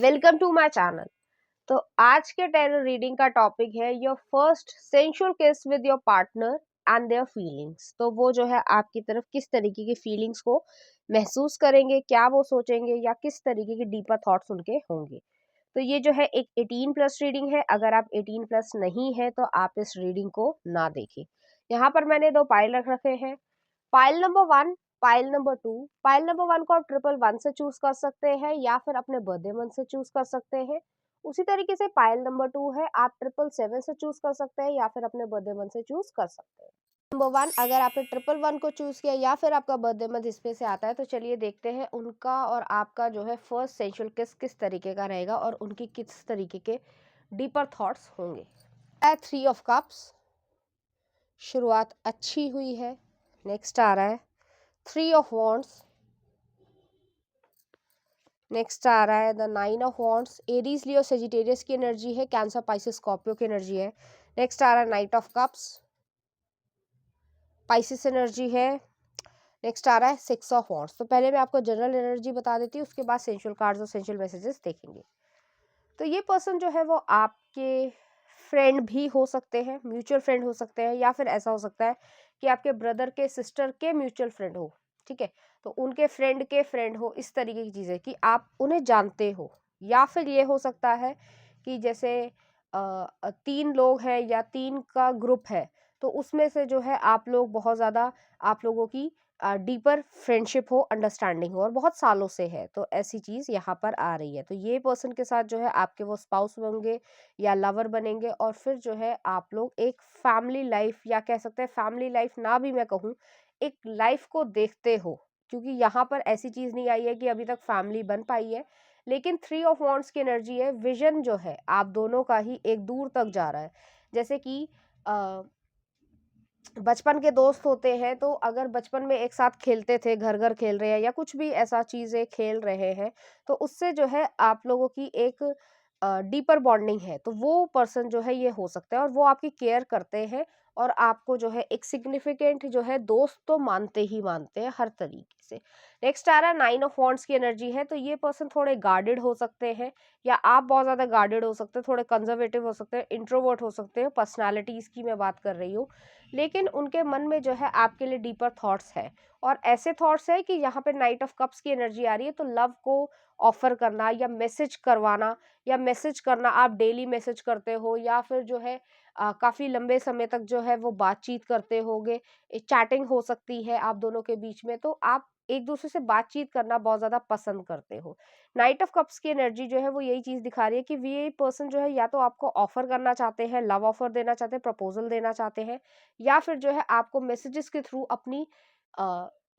Welcome to my channel. तो आज के टैरो रीडिंग का टॉपिक है योर फर्स्ट सेंसुअल किस with your partner and their feelings. तो वो जो है आपकी तरफ किस तरीके की फीलिंग्स को महसूस करेंगे, क्या वो सोचेंगे या किस तरीके के डीपर थॉट्स उनके होंगे। तो ये जो है एक 18 प्लस रीडिंग है। अगर आप 18 प्लस नहीं है तो आप इस रीडिंग को ना देखें। यहाँ पर मैंने दो पाइल रख रखे हैं, pile number 1, pile number 2। Pile number 1 को आप 111 से चूज कर सकते हैं या फिर अपने बर्थडे मंथ से चूज कर सकते हैं। उसी तरीके से पाइल नंबर 2 है, आप 777 से चूज कर सकते हैं या फिर अपने बर्थडे मंथ से चूज कर सकते हैं। नंबर 1, अगर आपने 111 को चूज किया या फिर आपका बर्थडे मंथ इसमें से आता है तो चलिए देखते हैं उनका और आपका जो है फर्स्ट सेंसुअल किस किस तरीके का रहेगा और उनकी किस तरीके के डीपर थॉट्स होंगे। 3 ऑफ कप्स, शुरुआत अच्छी हुई है। नेक्स्ट आ रहा है 3 ऑफ वॉन्ड्स, नेक्स्ट आ रहा है the 9 of wands. Aries, Leo, Sagittarius की एनर्जी है, कैंसर, पाइसिस, स्कॉर्पियो की एनर्जी है। नेक्स्ट आ रहा है night of cups, Pisces energy है। नेक्स्ट आ रहा है 6 ऑफ वॉन्ड्स। तो पहले मैं आपको जनरल एनर्जी बता देती हूँ, उसके बाद सेंसुअल कार्ड्स और सेंसुअल मैसेजेस देखेंगे। तो ये पर्सन जो है वो आपके फ्रेंड भी हो सकते हैं, म्यूचुअल फ्रेंड हो सकते हैं, या फिर ऐसा हो सकता है कि आपके ब्रदर के सिस्टर के म्यूचुअल फ्रेंड हो। ठीक है, तो उनके फ्रेंड के फ्रेंड हो, इस तरीके की चीज़ है कि आप उन्हें जानते हो। या फिर ये हो सकता है कि जैसे 3 लोग हैं या 3 का ग्रुप है, तो उसमें से जो है आप लोग बहुत ज़्यादा, आप लोगों की डीपर फ्रेंडशिप हो, अंडरस्टैंडिंग हो और बहुत सालों से है, तो ऐसी चीज़ यहाँ पर आ रही है। तो ये पर्सन के साथ जो है आपके वो स्पाउस होंगे या लवर बनेंगे और फिर जो है आप लोग एक फैमिली लाइफ, या कह सकते हैं फैमिली लाइफ ना भी मैं कहूँ, एक लाइफ को देखते हो। क्योंकि यहाँ पर ऐसी चीज़ नहीं आई है कि अभी तक फैमिली बन पाई है, लेकिन 3 ऑफ वॉन्ड्स की एनर्जी है, विजन जो है आप दोनों का ही एक दूर तक जा रहा है। जैसे कि बचपन के दोस्त होते हैं, तो अगर बचपन में एक साथ खेलते थे, घर घर खेल रहे हैं या कुछ भी ऐसा चीज़ें खेल रहे हैं, तो उससे जो है आप लोगों की एक डीपर बॉन्डिंग है। तो वो पर्सन जो है ये हो सकता है और वो आपकी केयर करते हैं और आपको जो है एक सिग्निफिकेंट जो है दोस्त तो मानते ही मानते हैं हर तरीके से। नेक्स्ट आ रहा है 9 ऑफ वॉन्ड्स की एनर्जी है, तो ये पर्सन थोड़े गार्डेड हो सकते हैं या आप बहुत ज़्यादा गार्डेड हो सकते हैं, थोड़े कंजर्वेटिव हो सकते हैं, इंट्रोवर्ट हो सकते हैं, पर्सनालिटीज़ की मैं बात कर रही हूँ। लेकिन उनके मन में जो है आपके लिए डीपर थॉट्स है और ऐसे थॉट्स है कि यहाँ पे नाइट ऑफ कप्स की एनर्जी आ रही है, तो लव को ऑफर करना या मैसेज करवाना या मैसेज करना, आप डेली मैसेज करते हो या फिर जो है काफी लंबे समय तक जो है वो बातचीत करते होगे, चैटिंग हो सकती है आप दोनों के बीच में, तो आप एक दूसरे से बातचीत करना बहुत ज्यादा पसंद करते हो। नाइट ऑफ कप्स की एनर्जी जो है वो यही चीज दिखा रही है कि ये पर्सन जो है या तो आपको ऑफर करना चाहते हैं, लव ऑफर देना चाहते हैं, प्रपोजल देना चाहते हैं, या फिर जो है आपको मैसेजेस के थ्रू अपनी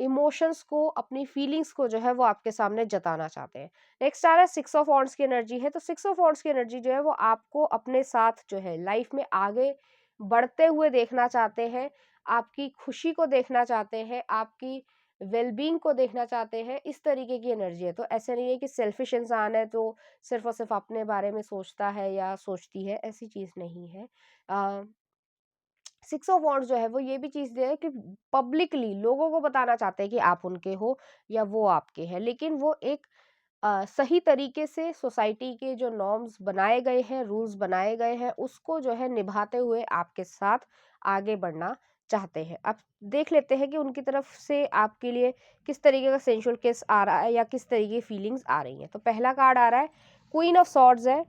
इमोशंस को, अपनी फीलिंग्स को जो है वो आपके सामने जताना चाहते हैं। नेक्स्ट आ रहा है 6 ऑफ वॉन्ड्स की एनर्जी है, तो 6 ऑफ वॉन्ड्स की एनर्जी जो है वो आपको अपने साथ जो है लाइफ में आगे बढ़ते हुए देखना चाहते हैं, आपकी खुशी को देखना चाहते हैं, आपकी वेलबींग को देखना चाहते हैं, इस तरीके की एनर्जी है। तो ऐसे नहीं है कि सेल्फिश इंसान है तो सिर्फ और सिर्फ अपने बारे में सोचता है या सोचती है, ऐसी चीज नहीं है। 6 ऑफ वॉन्ड्स जो है वो ये भी चीज है कि पब्लिकली लोगों को बताना चाहते हैं कि आप उनके हो या वो आपके हैं, लेकिन वो एक सही तरीके से सोसाइटी के जो नॉर्म्स बनाए गए हैं, रूल्स बनाए गए हैं, उसको जो है निभाते हुए आपके साथ आगे बढ़ना चाहते हैं। अब देख लेते हैं कि उनकी तरफ से आपके लिए किस तरीके का सेंसुअल किस आ रहा है या किस तरीके की फीलिंग्स आ रही हैं। तो पहला कार्ड आ रहा है क्वीन ऑफ सॉर्ड्स है,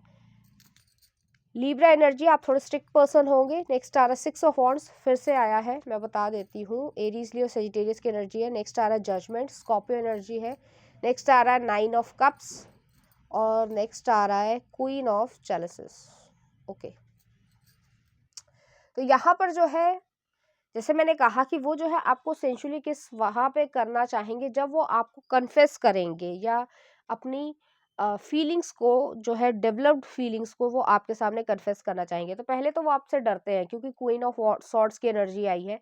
लीब्रा एनर्जी, आप थोड़े स्ट्रिक्ट पर्सन होंगे। नेक्स्ट आ रहा है 6 ऑफ वॉन्ड्स, फिर से आया है, मैं बता देती हूँ, एरीज, लियो, सेजिटेरियस की एनर्जी है। नेक्स्ट आ रहा है जजमेंट, स्कॉर्पियो एनर्जी है। नेक्स्ट आ रहा है 9 ऑफ कप्स और नेक्स्ट आ रहा है क्वीन ऑफ चैलिसेस। ओके, तो यहाँ पर जो है जैसे मैंने कहा कि वो जो है आपको सेंचुअली किस वहाँ पे करना चाहेंगे जब वो आपको कन्फेस करेंगे या अपनी फीलिंग्स को जो है, डेवलप्ड फीलिंग्स को वो आपके सामने कन्फेस करना चाहेंगे। तो पहले तो वो आपसे डरते हैं क्योंकि क्वीन ऑफ सॉर्ड्स की एनर्जी आई है,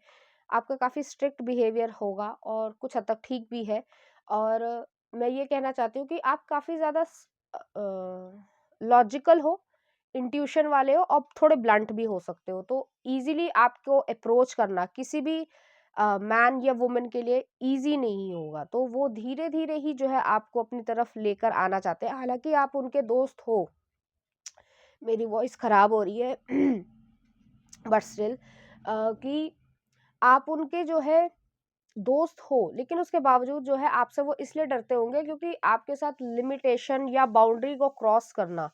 आपका काफ़ी स्ट्रिक्ट बिहेवियर होगा और कुछ हद तक ठीक भी है। और मैं ये कहना चाहती हूँ कि आप काफ़ी ज़्यादा लॉजिकल हो, इंट्यूशन वाले हो और थोड़े ब्लंट भी हो सकते हो, तो इजीली आपको अप्रोच करना, किसी भी मैन या वुमन के लिए ईज़ी नहीं होगा। तो वो धीरे-धीरे ही जो है आपको अपनी तरफ लेकर आना चाहते हैं। हालाँकि आप उनके दोस्त हो, मेरी वॉइस ख़राब हो रही है बट स्टिल कि आप उनके जो है दोस्त हो, लेकिन उसके बावजूद जो है आपसे वो इसलिए डरते होंगे क्योंकि आपके साथ लिमिटेशन या बाउंड्री को क्रॉस करना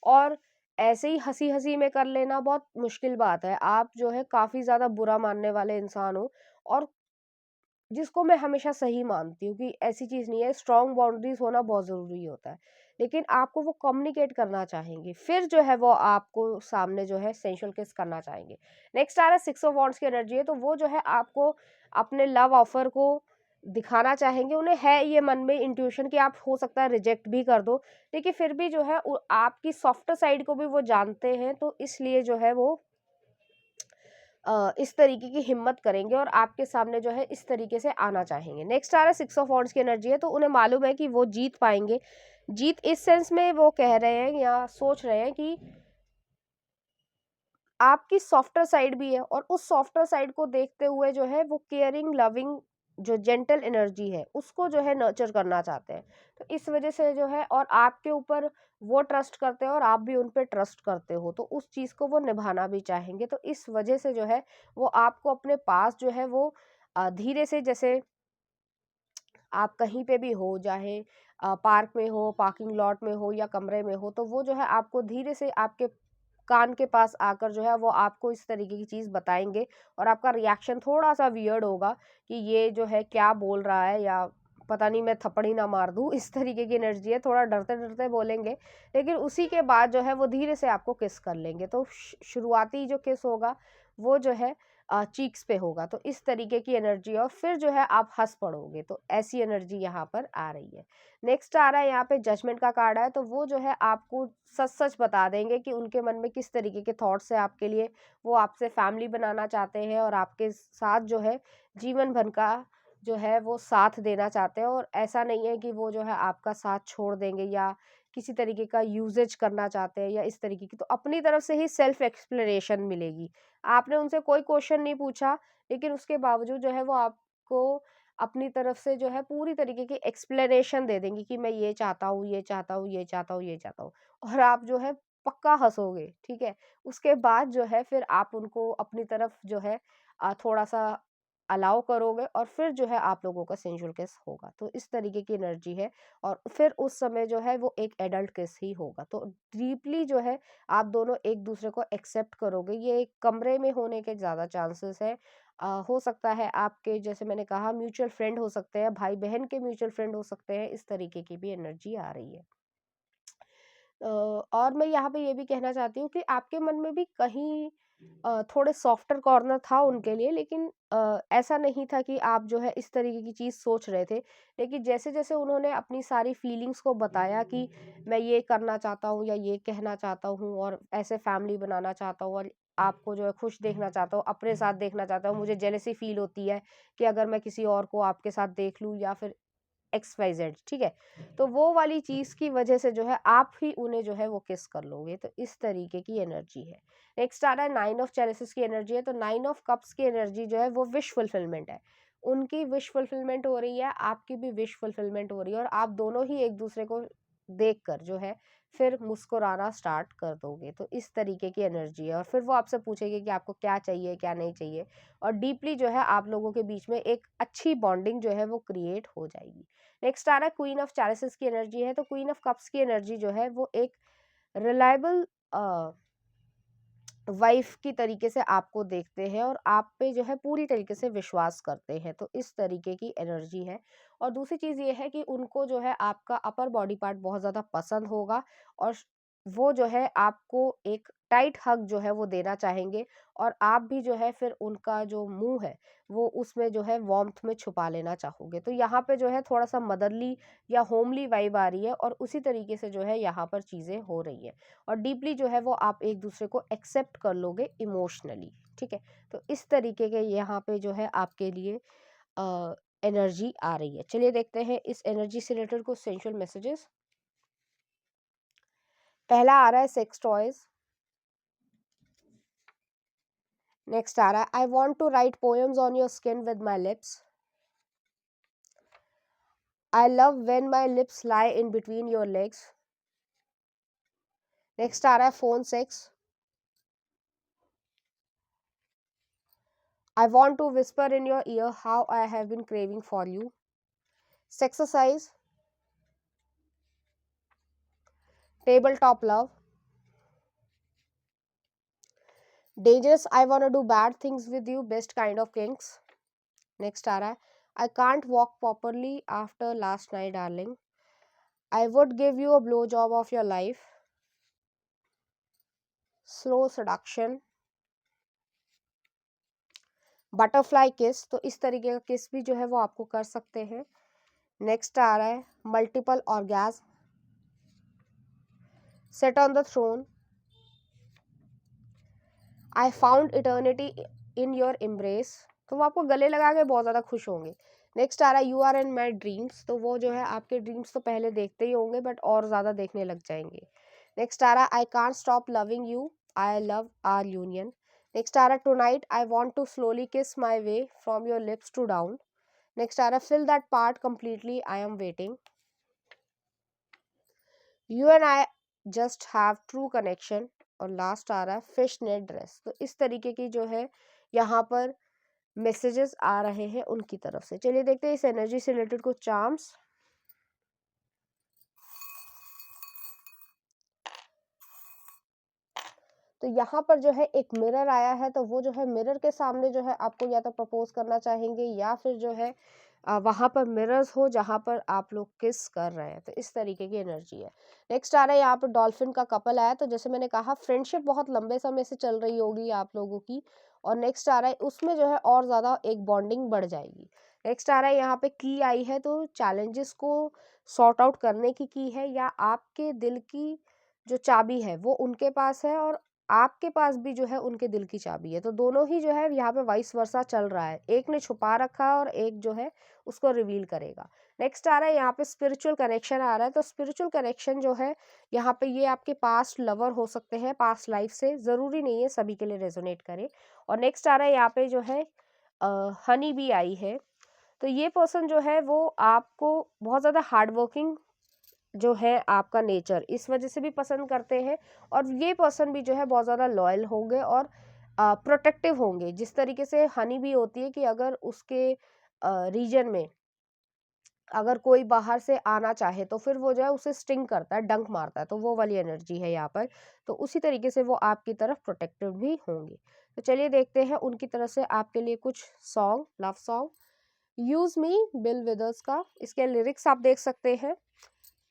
और ऐसे ही हँसी-हँसी में कर लेना बहुत मुश्किल बात है। आप जो है काफ़ी ज़्यादा बुरा मानने वाले इंसान हो और जिसको मैं हमेशा सही मानती हूँ कि ऐसी चीज़ नहीं है, स्ट्रॉन्ग बाउंड्रीज़ होना बहुत ज़रूरी होता है। लेकिन आपको वो कम्युनिकेट करना चाहेंगे, फिर जो है वो आपको सामने जो है सेंsual किस करना चाहेंगे। नेक्स्ट आ रहा है 6 ऑफ वांड्स की एनर्जी है, तो वो जो है आपको अपने लव ऑफर को दिखाना चाहेंगे। उन्हें है ये मन में इंट्यूशन कि आप हो सकता है रिजेक्ट भी कर दो, लेकिन फिर भी जो है आपकी सॉफ्टर साइड को भी वो जानते हैं, तो इसलिए जो है वो इस तरीके की हिम्मत करेंगे और आपके सामने जो है इस तरीके से आना चाहेंगे। नेक्स्ट आ रहा है 6 ऑफ वांड्स की एनर्जी है, तो उन्हें मालूम है कि वो जीत पाएँगे। जीत इस सेंस में वो कह रहे हैं या सोच रहे हैं कि आपकी सॉफ्टर साइड भी है और उस सॉफ्टर साइड को देखते हुए जो है वो केयरिंग, लविंग जो जेंटल एनर्जी है उसको जो है नर्चर करना चाहते हैं। तो इस वजह से जो है और आपके ऊपर वो ट्रस्ट करते हैं और आप भी उन पे ट्रस्ट करते हो, तो उस चीज़ को वो निभाना भी चाहेंगे। तो इस वजह से जो है वो आपको अपने पास जो है वो धीरे से, जैसे आप कहीं पे भी हो, चाहे पार्क में हो, पार्किंग लॉट में हो या कमरे में हो, तो वो जो है आपको धीरे से आपके कान के पास आकर जो है वो आपको इस तरीके की चीज़ बताएँगे और आपका रिएक्शन थोड़ा-सा वियर्ड होगा कि ये जो है क्या बोल रहा है, या पता नहीं मैं थप्पड़ ही ना मार दूँ, इस तरीके की एनर्जी है। थोड़ा डरते-डरते बोलेंगे, लेकिन उसी के बाद जो है वो धीरे से आपको किस कर लेंगे। तो शुरुआती जो किस होगा वो जो है चीक्स पे होगा, तो इस तरीके की एनर्जी और फिर जो है आप हँस पड़ोगे, तो ऐसी एनर्जी यहाँ पर आ रही है। नेक्स्ट आ रहा है यहाँ पे जजमेंट का कार्ड है, तो वो जो है आपको सच-सच बता देंगे कि उनके मन में किस तरीके के थॉट्स हैं आपके लिए। वो आपसे फैमिली बनाना चाहते हैं और आपके साथ जो है जीवन भर का जो है वो साथ देना चाहते हैं, और ऐसा नहीं है कि वो जो है आपका साथ छोड़ देंगे या किसी तरीके का यूसेज करना चाहते हैं या इस तरीके की। तो अपनी तरफ से ही सेल्फ एक्सप्लेनेशन मिलेगी। आपने उनसे कोई क्वेश्चन नहीं पूछा, लेकिन उसके बावजूद जो है वो आपको अपनी तरफ से जो है पूरी तरीके की एक्सप्लेनेशन दे देंगी कि मैं ये चाहता हूँ, ये चाहता हूँ, ये चाहता हूँ, ये चाहता हूँ, और आप जो है पक्का हँसोगे, ठीक है? उसके बाद जो है फिर आप उनको अपनी तरफ जो है थोड़ा-सा अलाउ करोगे और फिर जो है आप लोगों का सेंsual किस होगा। तो इस तरीके की एनर्जी है और फिर उस समय जो है वो एक एडल्ट किस ही होगा। तो डीपली जो है आप दोनों एक-दूसरे को एक्सेप्ट करोगे। ये एक कमरे में होने के ज़्यादा चांसेस हैं। हो सकता है आपके, जैसे मैंने कहा, म्यूचुअल फ्रेंड हो सकते हैं, भाई-बहन के म्यूचुअल फ्रेंड हो सकते हैं, इस तरीके की भी एनर्जी आ रही है। और मैं यहाँ पे ये भी कहना चाहती हूँ कि आपके मन में भी कहीं थोड़े सॉफ्टर कॉर्नर था उनके लिए, लेकिन ऐसा नहीं था कि आप जो है इस तरीके की चीज़ सोच रहे थे। लेकिन जैसे-जैसे उन्होंने अपनी सारी फीलिंग्स को बताया कि मैं ये करना चाहता हूँ या ये कहना चाहता हूँ और ऐसे फैमिली बनाना चाहता हूँ और आपको जो है खुश देखना चाहता हूँ, अपने साथ देखना चाहता हूँ, मुझे जेलसी फील होती है कि अगर मैं किसी और को आपके साथ देख लूँ या फिर एक्स वाई जेड, ठीक है? तो वो वाली चीज़ की वजह से जो है आप ही उन्हें जो है वो किस कर लोगे, तो इस तरीके की एनर्जी है। नेक्स्ट आ रहा है 9 ऑफ चेरिसेस की एनर्जी है, तो 9 ऑफ कप्स की एनर्जी जो है वो विश फुलफिलमेंट है। उनकी विश फुलफिलमेंट हो रही है, आपकी भी विश फुलफिलमेंट हो रही है और आप दोनों ही एक-दूसरे को देखकर जो है फिर मुस्कुराना स्टार्ट कर दोगे। तो इस तरीके की एनर्जी है और फिर वो आपसे पूछेंगे कि आपको क्या चाहिए, क्या नहीं चाहिए, और डीपली जो है आप लोगों के बीच में एक अच्छी बॉन्डिंग जो है वो क्रिएट हो जाएगी। नेक्स्ट आ रहा है क्वीन ऑफ चैरिसेस की एनर्जी है, तो क्वीन ऑफ कप्स की एनर्जी जो है वो एक रिलायबल वाइफ की तरीके से आपको देखते हैं और आप पे जो है पूरी तरीके से विश्वास करते हैं, तो इस तरीके की एनर्जी है। और दूसरी चीज़ ये है कि उनको जो है आपका अपर बॉडी पार्ट बहुत ज़्यादा पसंद होगा और वो जो है आपको एक टाइट हग जो है वो देना चाहेंगे और आप भी जो है फिर उनका जो मुंह है वो उसमें जो है वार्मथ में छुपा लेना चाहोगे। तो यहाँ पे जो है थोड़ा सा मदरली या होमली वाइब आ रही है और उसी तरीके से जो है यहाँ पर चीज़ें हो रही है और डीपली जो है वो आप एक दूसरे को एक्सेप्ट कर लोगे इमोशनली, ठीक है? तो इस तरीके के यहाँ पे जो है आपके लिए एनर्जी आ रही है। चलिए देखते हैं इस एनर्जी से रिलेटेड कुछ सेंsual मैसेजेस। पहला आ रहा है सेक्स टॉयज। नेक्स्ट आ रहा है I want to write poems on your skin with my lips, I love when my lips lie in between your legs. Next आ रहा है phone sex, I want to whisper in your ear how I have been craving for you. Sexercise, table top love, dangerous I want do bad things with you best kind of kings. Next आ रहा है I can't walk properly after last night darling, I would give you a blow job of your life. Slow seduction, butterfly किस, तो इस तरीके का किस भी जो है वो आपको कर सकते हैं। नेक्स्ट आ रहा है multiple orgasm, sit on the throne, I found eternity in your embrace, तो वो आपको गले लगा के बहुत ज़्यादा खुश होंगे। नेक्स्ट आ रहा है you are in my dreams, तो वो जो है आपके ड्रीम्स तो पहले देखते ही होंगे बट और ज़्यादा देखने लग जाएंगे। नेक्स्ट आ रहा है I can't stop loving you, I love our union. Next आ रहा है tonight I want to slowly kiss my way from your lips to down. Next आ रहा है fill that part completely I am waiting, you and I just have true connection. और last आ रहा है फिश नेट ड्रेस, तो इस तरीके की जो है यहाँ पर मैसेजेस आ रहे हैं उनकी तरफ से। चलिए देखते हैं इस एनर्जी से रिलेटेड कुछ चार्म्स। तो यहाँ पर जो है एक मिरर आया है, तो वो जो है मिरर के सामने जो है आपको या तो प्रपोज करना चाहेंगे या फिर जो है वहां पर मिरर्स हो जहां पर आप लोग किस कर रहे हैं, तो इस तरीके की एनर्जी है। नेक्स्ट आ रहा है यहाँ पर डॉल्फिन का कपल आया, तो जैसे मैंने कहा फ्रेंडशिप बहुत लंबे समय से चल रही होगी आप लोगों की, और नेक्स्ट आ रहा है उसमें जो है और ज्यादा एक बॉन्डिंग बढ़ जाएगी। नेक्स्ट आ रहा है यहाँ पे की आई है, तो चैलेंजेस को सॉर्ट आउट करने की है, या आपके दिल की जो चाबी है वो उनके पास है और आपके पास भी जो है उनके दिल की चाबी है, तो दोनों ही जो है यहाँ पे वाइस वर्सा चल रहा है, एक ने छुपा रखा है और एक जो है उसको रिवील करेगा। नेक्स्ट आ रहा है यहाँ पे स्पिरिचुअल कनेक्शन आ रहा है, तो स्पिरिचुअल कनेक्शन जो है यहाँ पे ये आपके पास्ट लवर हो सकते हैं, पास्ट लाइफ से, जरूरी नहीं है सभी के लिए रेजोनेट करे। और नेक्स्ट आ रहा है यहाँ पे जो है हनी बी आई है, तो ये पर्सन जो है वो आपको बहुत ज़्यादा हार्ड वर्किंग जो है आपका नेचर इस वजह से भी पसंद करते हैं, और ये पर्सन भी जो है बहुत ज़्यादा लॉयल होंगे और प्रोटेक्टिव होंगे। जिस तरीके से हनी भी होती है कि अगर उसके रीजन में अगर कोई बाहर से आना चाहे तो फिर वो जो है उसे स्टिंग करता है, डंक मारता है, तो वो वाली एनर्जी है यहाँ पर। तो उसी तरीके से वो आपकी तरफ प्रोटेक्टिव भी होंगे। तो चलिए देखते हैं उनकी तरफ से आपके लिए कुछ song, love song. Use me bill withers का, इसके लिरिक्स आप देख सकते हैं।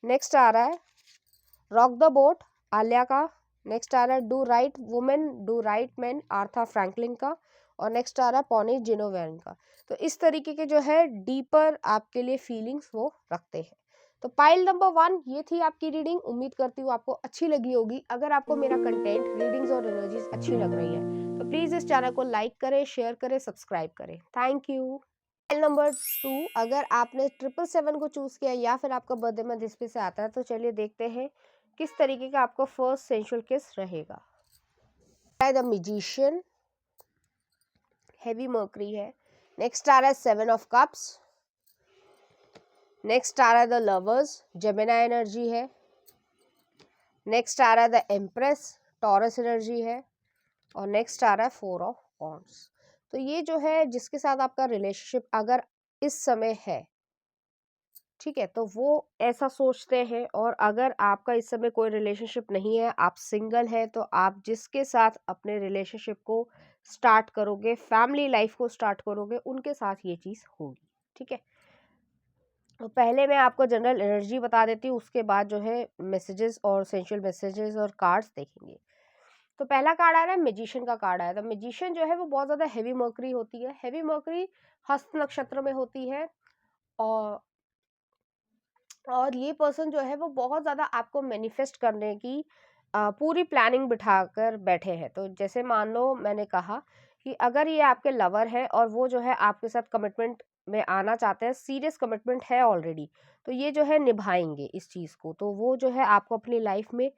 नेक्स्ट आ रहा है रॉक द बोट, आलिया का। नेक्स्ट आ रहा है do right women do right man, Aretha Franklin का। और नेक्स्ट आ रहा है पॉनी जिनोवेन का। तो इस तरीके के जो है डीपर आपके लिए फीलिंग्स वो रखते हैं। तो पाइल नंबर 1 ये थी आपकी रीडिंग। उम्मीद करती हूँ आपको अच्छी लगी होगी। अगर आपको मेरा कंटेंट, रीडिंग्स और एनर्जीज अच्छी लग रही है तो प्लीज इस चैनल को लाइक करें, शेयर करें, सब्सक्राइब करें। Thank you. नंबर 2, अगर आपने 777 को चूज किया या फिर आपका बर्थडे मंथ इस पे से आता है तो चलिए देखते हैं किस तरीके का आपका फर्स्ट सेंशुअल किस रहेगा। द मैजिशियन, हेवी मर्करी है। नेक्स्ट आ रहा है 7 ऑफ कप्स। नेक्स्ट आ रहा है द लवर्स, जेमिनी एनर्जी है। नेक्स्ट आ रहा है द एम्प्रेस, टॉरस एनर्जी है। और नेक्स्ट आ रहा है 4 ऑफ वॉन्ड्स। तो ये जो है जिसके साथ आपका रिलेशनशिप अगर इस समय है, ठीक है, तो वो ऐसा सोचते हैं। और अगर आपका इस समय कोई रिलेशनशिप नहीं है, आप सिंगल है, तो आप जिसके साथ अपने रिलेशनशिप को स्टार्ट करोगे, फैमिली लाइफ को स्टार्ट करोगे, उनके साथ ये चीज़ होगी। ठीक है, तो पहले मैं आपको जनरल एनर्जी बता देती हूँ, उसके बाद जो है मैसेजेस और सेंशुअल मैसेजेस और कार्ड्स देखेंगे। तो पहला कार्ड आ रहा है मैजिशियन का कार्ड आया। तो मैजिशियन जो है वो बहुत ज़्यादा हेवी मर्करी होती है। हेवी मर्करी हस्त नक्षत्र में होती है, और ये पर्सन जो है वो बहुत ज़्यादा आपको मैनिफेस्ट करने की पूरी प्लानिंग बिठाकर बैठे हैं। तो जैसे मान लो मैंने कहा कि अगर ये आपके लवर है और वो जो है आपके साथ कमिटमेंट में आना चाहते हैं, सीरियस कमिटमेंट है ऑलरेडी, तो ये जो है निभाएंगे इस चीज़ को। तो वो जो है आपको अपनी लाइफ में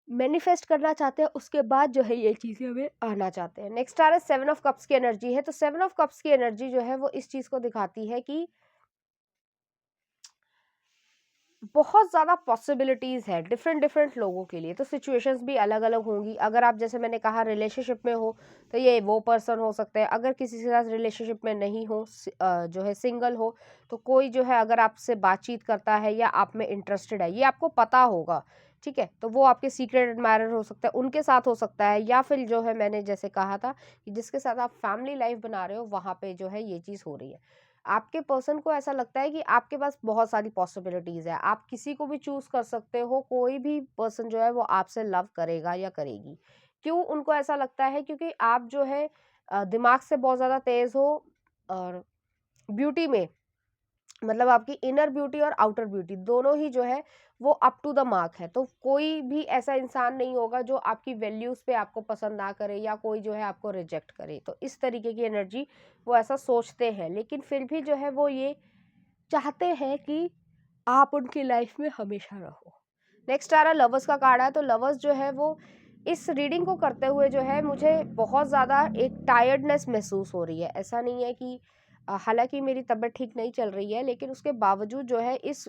मैनिफेस्ट करना चाहते हैं, उसके बाद जो है ये चीज़ें हमें आना चाहते हैं। नेक्स्ट आ रहा है 7 ऑफ कप्स की एनर्जी है, तो 7 ऑफ कप्स की एनर्जी जो है वो इस चीज़ को दिखाती है कि बहुत ज़्यादा पॉसिबिलिटीज़ है डिफरेंट डिफरेंट लोगों के लिए, तो सिचुएशंस भी अलग अलग होंगी। अगर आप, जैसे मैंने कहा, रिलेशनशिप में हो तो ये वो पर्सन हो सकता है। अगर किसी के साथ रिलेशनशिप में नहीं हो, जो है सिंगल हो, तो कोई जो है अगर आपसे बातचीत करता है या आप में इंटरेस्टेड है, ये आपको पता होगा, ठीक है, तो वो आपके सीक्रेट एडमायरर हो सकता है, उनके साथ हो सकता है, या फिर जो है मैंने जैसे कहा था कि जिसके साथ आप फैमिली लाइफ बना रहे हो, वहाँ पे जो है ये चीज़ हो रही है। आपके पर्सन को ऐसा लगता है कि आपके पास बहुत सारी पॉसिबिलिटीज है, आप किसी को भी चूज कर सकते हो, कोई भी पर्सन जो है वो आपसे लव करेगा या करेगी। क्यों उनको ऐसा लगता है? क्योंकि आप जो है दिमाग से बहुत ज्यादा तेज हो, और ब्यूटी में, मतलब आपकी इनर ब्यूटी और आउटर ब्यूटी दोनों ही जो है वो अप टू द मार्क है। तो कोई भी ऐसा इंसान नहीं होगा जो आपकी वैल्यूज पे आपको पसंद ना करे, या कोई जो है आपको रिजेक्ट करे। तो इस तरीके की एनर्जी वो ऐसा सोचते हैं, लेकिन फिर भी जो है वो ये चाहते हैं कि आप उनकी लाइफ में हमेशा रहो। नेक्स्ट आ रहा है लवर्स का कार्ड है, तो लवर्स जो है वो इस रीडिंग को करते हुए जो है मुझे बहुत ज़्यादा एक टायर्डनेस महसूस हो रही है। ऐसा नहीं है कि हालांकि मेरी तबीयत ठीक नहीं चल रही है, लेकिन उसके बावजूद जो है इस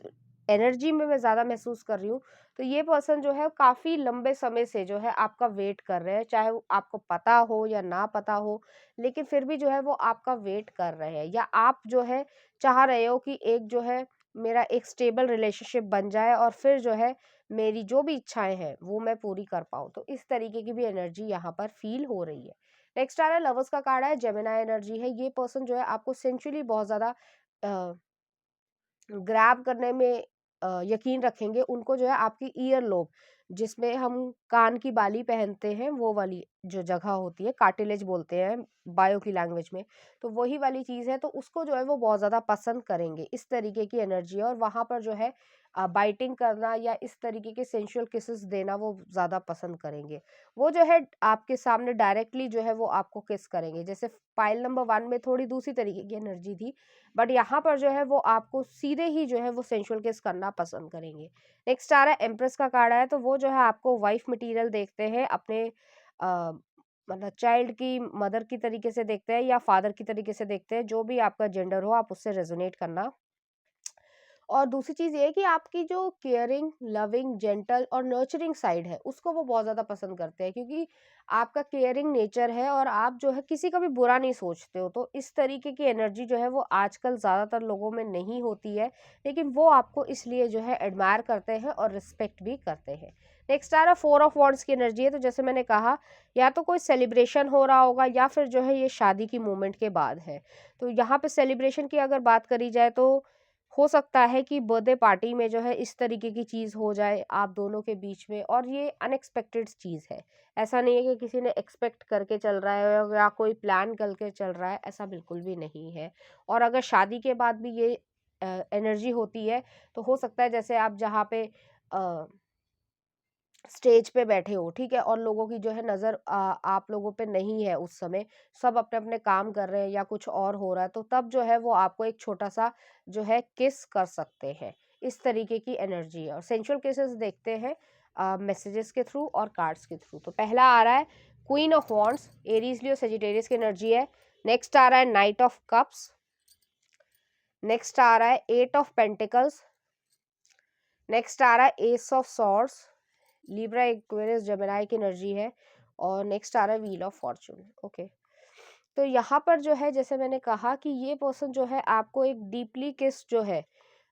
एनर्जी में मैं ज़्यादा महसूस कर रही हूँ। तो ये पर्सन जो है काफ़ी लंबे समय से जो है आपका वेट कर रहे हैं, चाहे वो आपको पता हो या ना पता हो, लेकिन फिर भी जो है वो आपका वेट कर रहे हैं, या आप जो है चाह रहे हो कि एक जो है मेरा एक स्टेबल रिलेशनशिप बन जाए, और फिर जो है मेरी जो भी इच्छाएं हैं वो मैं पूरी कर पाऊँ। तो इस तरीके की भी एनर्जी यहाँ पर फील हो रही है। नेक्स्ट आ रहा है लवर्स का कार्ड है, जेमिनाई एनर्जी है। ये पर्सन जो है आपको सेंचुअली बहुत ज़्यादा ग्रैब करने में यकीन रखेंगे। उनको जो है आपकी ईयर लोब, जिसमें हम कान की बाली पहनते हैं, वो वाली जो जगह होती है, कार्टिलेज बोलते हैं बायो की लैंग्वेज में, तो वही वाली चीज़ है। तो उसको जो है वो बहुत ज़्यादा पसंद करेंगे। इस तरीके की एनर्जी है, और वहाँ पर जो है बाइटिंग करना या इस तरीके के सेंशुअल किसेस देना वो ज़्यादा पसंद करेंगे। वो जो है आपके सामने डायरेक्टली जो है वो आपको किस करेंगे। जैसे पाइल नंबर 1 में थोड़ी दूसरी तरीके की एनर्जी थी, बट यहाँ पर जो है वो आपको सीधे ही जो है वो सेंशुअल किस करना पसंद करेंगे। नेक्स्ट आ रहा है एम्प्रेस का कार्ड है, तो वो जो है आपको वाइफ मटेरियल देखते हैं, अपने अ, मतलब चाइल्ड की मदर की तरीके से देखते हैं, या फादर की तरीके से देखते हैं। जो भी आपका जेंडर हो, आप उससे रेजोनेट करना। और दूसरी चीज़ ये है कि आपकी जो केयरिंग, लविंग, जेंटल और नर्चरिंग साइड है, उसको वो बहुत ज़्यादा पसंद करते हैं, क्योंकि आपका केयरिंग नेचर है, और आप जो है किसी का भी बुरा नहीं सोचते हो। तो इस तरीके की एनर्जी जो है वो आजकल ज़्यादातर लोगों में नहीं होती है, लेकिन वो आपको इसलिए जो है एडमायर करते हैं और रिस्पेक्ट भी करते हैं। नेक्स्ट आ रहा 4 ऑफ वॉन्ड्स की एनर्जी है, तो जैसे मैंने कहा, या तो कोई सेलिब्रेशन हो रहा होगा, या फिर जो है ये शादी की मोमेंट के बाद है। तो यहाँ पे सेलिब्रेशन की अगर बात करी जाए, तो हो सकता है कि बर्थडे पार्टी में जो है इस तरीके की चीज़ हो जाए आप दोनों के बीच में, और ये अनएक्सपेक्टेड चीज़ है। ऐसा नहीं है कि किसी ने एक्सपेक्ट करके चल रहा है या कोई प्लान करके चल रहा है, ऐसा बिल्कुल भी नहीं है। और अगर शादी के बाद भी ये एनर्जी होती है, तो हो सकता है जैसे आप जहाँ पे स्टेज पे बैठे हो, ठीक है, और लोगों की जो है नज़र आप लोगों पे नहीं है उस समय, सब अपने अपने काम कर रहे हैं या कुछ और हो रहा है, तो तब जो है वो आपको एक छोटा सा जो है किस कर सकते हैं। इस तरीके की एनर्जी है, और सेंशुअल केसेस देखते हैं मैसेजेस के थ्रू और कार्ड्स के थ्रू। तो पहला आ रहा है queen of wands, Aries Leo Sagittarius की एनर्जी है। नेक्स्ट आ रहा है नाइट ऑफ कप्स। नेक्स्ट आ रहा है 8 ऑफ पेंटिकल्स। नेक्स्ट आ रहा है S of swords, Libra Aquarius Gemini की एनर्जी है। और नेक्स्ट आ रहा है व्हील ऑफ फॉर्चून। ओके, तो यहाँ पर जो है जैसे मैंने कहा कि ये पर्सन जो है आपको एक डीपली किस जो है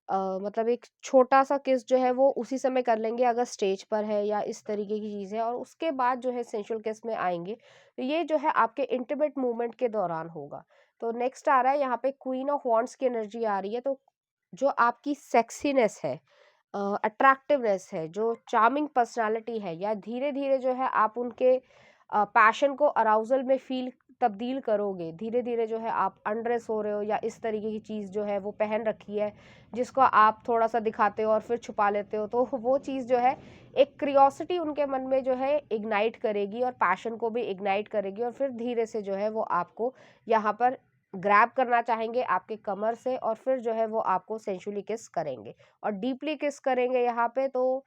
मतलब एक छोटा सा किस जो है वो उसी समय कर लेंगे अगर स्टेज पर है या इस तरीके की चीज़ है, और उसके बाद जो है सेंशुअल किस में आएंगे, तो ये जो है आपके इंटीमेट मूवमेंट के दौरान होगा। तो नेक्स्ट आ रहा है यहाँ पे क्वीन ऑफ वॉन्ड्स की एनर्जी आ रही है, तो जो आपकी सेक्सीनेस है, अट्रैक्टिवनेस है, जो चार्मिंग पर्सनालिटी है, या धीरे धीरे जो है आप उनके पैशन को अराउजल में फील तब्दील करोगे। धीरे धीरे जो है आप अनड्रेस हो रहे हो, या इस तरीके की चीज़ जो है वो पहन रखी है, जिसको आप थोड़ा सा दिखाते हो और फिर छुपा लेते हो, तो वो चीज़ जो है एक क्रियोसिटी उनके मन में जो है इग्नाइट करेगी, और पैशन को भी इग्नाइट करेगी, और फिर धीरे से जो है वो आपको यहाँ पर ग्रैब करना चाहेंगे आपके कमर से, और फिर जो है वो आपको सेंशुअली किस करेंगे और डीपली किस करेंगे यहाँ पे। तो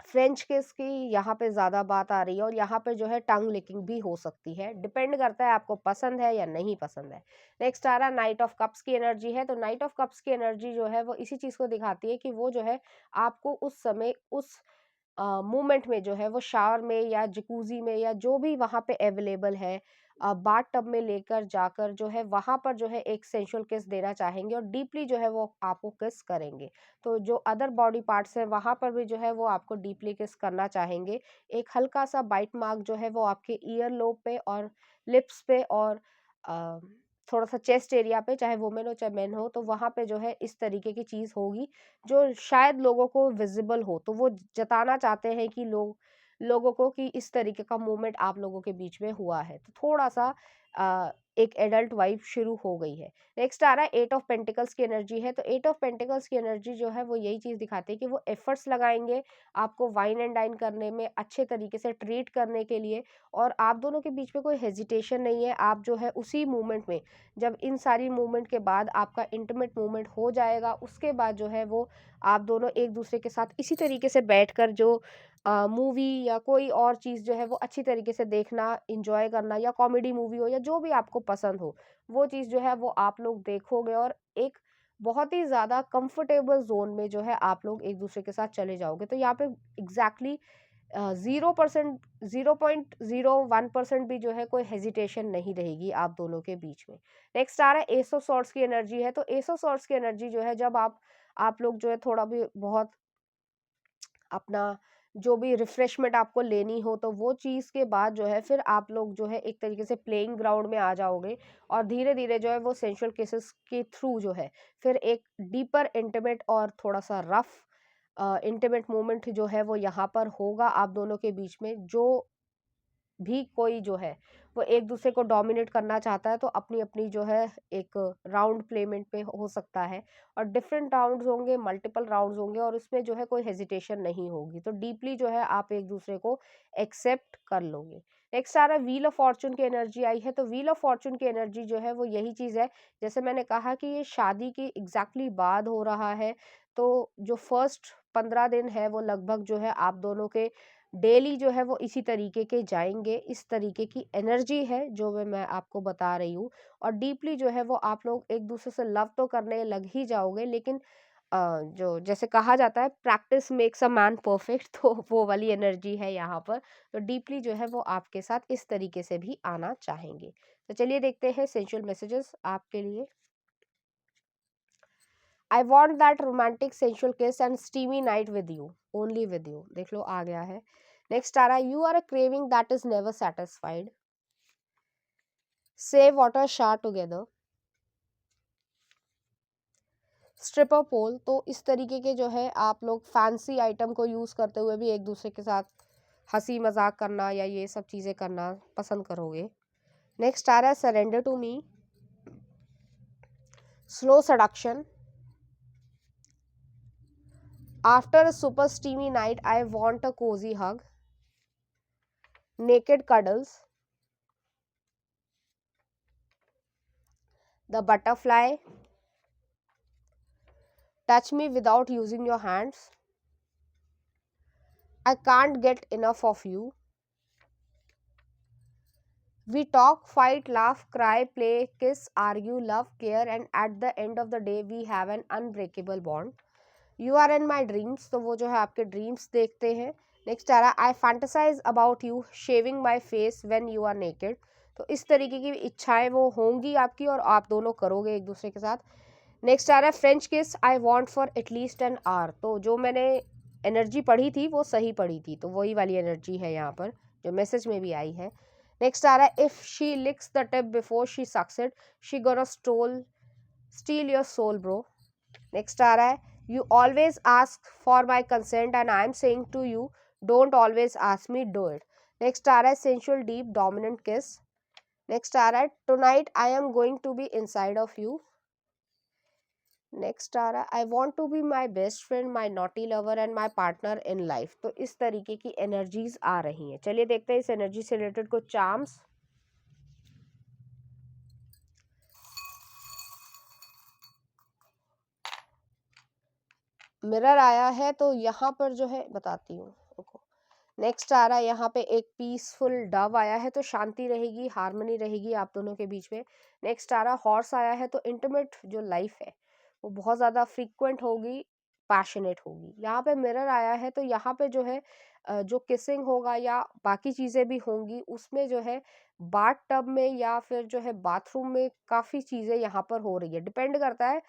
फ्रेंच किस की यहाँ पे ज़्यादा बात आ रही है और यहाँ पे जो है टंग लिकिंग भी हो सकती है, डिपेंड करता है आपको पसंद है या नहीं पसंद है। नेक्स्ट आ रहा नाइट ऑफ कप्स की एनर्जी है, तो नाइट ऑफ कप्स की एनर्जी जो है वो इसी चीज़ को दिखाती है कि वो जो है आपको उस समय उस मोमेंट में जो है वो शावर में या जकूज़ी में या जो भी वहाँ पे अवेलेबल है बाथ टब में लेकर जाकर जो है वहाँ पर जो है एक सेंसुअल किस देना चाहेंगे और डीपली जो है वो आपको किस करेंगे। तो जो अदर बॉडी पार्ट्स हैं वहाँ पर भी जो है वो आपको डीपली किस करना चाहेंगे। एक हल्का-सा बाइट मार्क जो है वो आपके ईयर लोब पे और लिप्स पे और अ, थोड़ा-सा चेस्ट एरिया पे, चाहे वुमेन हो चाहे मेन हो, तो वहाँ पे जो है इस तरीके की चीज़ होगी जो शायद लोगों को विज़िबल हो। तो वो जताना चाहते हैं कि लोगों को कि इस तरीके का मूवमेंट आप लोगों के बीच में हुआ है। तो थोड़ा-सा एक एडल्ट वाइब शुरू हो गई है। नेक्स्ट आ रहा है 8 ऑफ पेंटिकल्स की एनर्जी है, तो 8 ऑफ पेंटिकल्स की एनर्जी जो है वो यही चीज़ दिखाती है कि वो एफर्ट्स लगाएँगे आपको वाइन एंड डाइन करने में, अच्छे तरीके से ट्रीट करने के लिए और आप दोनों के बीच में कोई हेजिटेशन नहीं है। आप जो है उसी मूवमेंट में, जब इन सारी मूवमेंट के बाद आपका इंटीमेट मूवमेंट हो जाएगा, उसके बाद जो है वो आप दोनों एक-दूसरे के साथ इसी तरीके से बैठकर जो मूवी या कोई और चीज़ जो है वो अच्छी तरीके से देखना, एन्जॉय करना या कॉमेडी मूवी हो या जो भी आपको पसंद हो, वो चीज़ जो है वो आप लोग देखोगे और एक बहुत ही ज़्यादा कंफर्टेबल ज़ोन में जो है आप लोग एक-दूसरे के साथ चले जाओगे। तो यहाँ पे एग्ज़ैक्टली 0% 0.01% भी जो है कोई हेजिटेशन नहीं रहेगी आप दोनों के बीच में। नेक्स्ट आ रहा है एस ऑफ सॉर्ड्स की एनर्जी है, तो एस ऑफ सॉर्ड्स की एनर्जी जो है जब आप लोग जो है थोड़ा भी बहुत अपना जो भी रिफ्रेशमेंट आपको लेनी हो तो वो चीज़ के बाद जो है फिर आप लोग जो है एक तरीके से प्लेइंग ग्राउंड में आ जाओगे और धीरे-धीरे जो है वो सेंसुअल केसेस के थ्रू जो है फिर एक डीपर इंटीमेट और थोड़ा-सा रफ इंटीमेट मोमेंट जो है वो यहाँ पर होगा आप दोनों के बीच में। जो भी कोई जो है वो एक दूसरे को डोमिनेट करना चाहता है तो अपनी-अपनी जो है एक राउंड प्लेमेंट पे हो सकता है और डिफरेंट राउंड्स होंगे, मल्टीपल राउंड्स होंगे और उसमें जो है कोई हेजिटेशन नहीं होगी। तो डीपली जो है आप एक दूसरे को एक्सेप्ट कर लोगे। नेक्स्ट आ रहा है व्हील ऑफ फॉर्च्यून की एनर्जी आई है, तो व्हील ऑफ फॉर्च्यून की एनर्जी जो है वो यही चीज़ है, जैसे मैंने कहा कि ये शादी के एग्ज़ैक्टली बाद हो रहा है, तो जो फर्स्ट 15 दिन है वो लगभग जो है आप दोनों के डेली जो है वो इसी तरीके के जाएँगे, इस तरीके की एनर्जी है जो मैं आपको बता रही हूँ और डीपली जो है वो आप लोग एक-दूसरे से लव तो करने लग ही जाओगे लेकिन जो जैसे कहा जाता है practice makes a man perfect तो वो वाली एनर्जी है यहाँ पर। तो डीपली जो है वो आपके साथ इस तरीके से भी आना चाहेंगे। तो चलिए देखते हैं सेंसुअल मैसेजेस आपके लिए। I want that romantic sensual kiss and steamy night with you, only with you. देख लो आ गया है। नेक्स्ट आ रहा है you are a craving that is never satisfied, save water shower together, stripper pole. तो इस तरीके के जो है आप लोग फैंसी आइटम को यूज करते हुए भी एक दूसरे के साथ हंसी मजाक करना या ये सब चीजें करना पसंद करोगे। नेक्स्ट आ रहा है surrender to me, slow seduction, after a super steamy night I want a cosy hug, naked cuddles, the butterfly, touch me without using your hands, I can't get enough of you, we talk, fight, laugh, cry, play, kiss, argue, love, care, and at the end of the day we have an unbreakable bond. You are in my dreams, तो वो जो है आपके dreams देखते हैं। Next आ रहा है I fantasise about you shaving my face when you are naked. तो इस तरीके की इच्छाएं वो होंगी आपकी और आप दोनों करोगे एक दूसरे के साथ। नेक्स्ट आ रहा है फ्रेंच किस I want for at least an hour. तो जो मैंने एनर्जी पढ़ी थी वो सही पढ़ी थी, तो वही वाली एनर्जी है यहाँ पर जो मैसेज में भी आई है। नेक्स्ट आ रहा है if she licks the tip before she sucks it she gonna steal your soul bro. Next आ रहा है you always ask for my consent and I am saying to you don't always ask me do it. Next आ रहा है sensual deep dominant kiss. Next आ रहा है tonight I am going to be inside of you. Next आ रहा है I want to be my best friend my naughty lover and my partner in life. तो इस तरीके की एनर्जीज आ रही हैं। चलिए देखते हैं इस एनर्जी से रिलेटेड कुछ चार्म्स। मिरर आया है, तो यहाँ पर जो है बताती हूँ। नेक्स्ट आ रहा है यहाँ पे एक पीसफुल डव आया है, तो शांति रहेगी, हार्मनी रहेगी आप दोनों के बीच में। नेक्स्ट आ रहा हॉर्स आया है, तो इंटीमेट जो लाइफ है वो बहुत ज़्यादा फ्रीक्वेंट होगी, पैशनेट होगी। यहाँ पे मिरर आया है, तो यहाँ पे जो है जो किसिंग होगा या बाकी चीज़ें भी होंगी उसमें जो है बाथ टब में या फिर जो है बाथरूम में काफ़ी चीज़ें यहाँ पर हो रही है। डिपेंड करता है,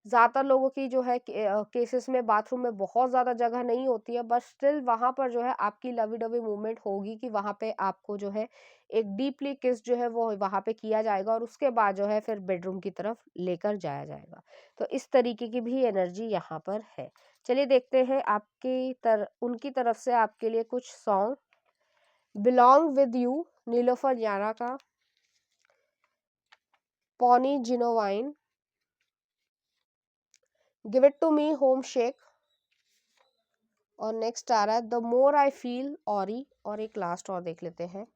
ज़्यादातर लोगों की जो है केसेस में बाथरूम में बहुत ज़्यादा जगह नहीं होती है, बट स्टिल वहाँ पर जो है आपकी लवी डवी मूवमेंट होगी कि वहाँ पे आपको जो है एक डीपली किस जो है वो वहाँ पे किया जाएगा और उसके बाद जो है फिर बेडरूम की तरफ लेकर जाया जाएगा। तो इस तरीके की भी एनर्जी यहाँ पर है। चलिए देखते हैं उनकी तरफ से आपके लिए कुछ सॉन्ग। बिलोंग विद यू नीलोफर यारा का, Pony Ginuwine, give it to me home shake, और नेक्स्ट आ रहा है द मोर आई फील ऑरी, और एक लास्ट और देख लेते हैं,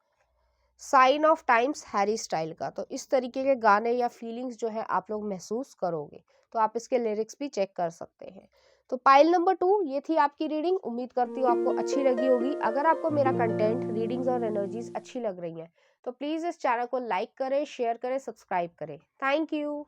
sign of times Harry Style का। तो इस तरीके के गाने या फीलिंग्स जो है आप लोग महसूस करोगे, तो आप इसके लिरिक्स भी चेक कर सकते हैं। तो पाइल नंबर 2 ये थी आपकी रीडिंग। उम्मीद करती हूँ आपको अच्छी लगी होगी। अगर आपको मेरा कंटेंट, रीडिंग्स और एनर्जीज अच्छी लग रही हैं तो प्लीज़ इस चैनल को लाइक करें, शेयर करें, सब्सक्राइब करें। Thank you.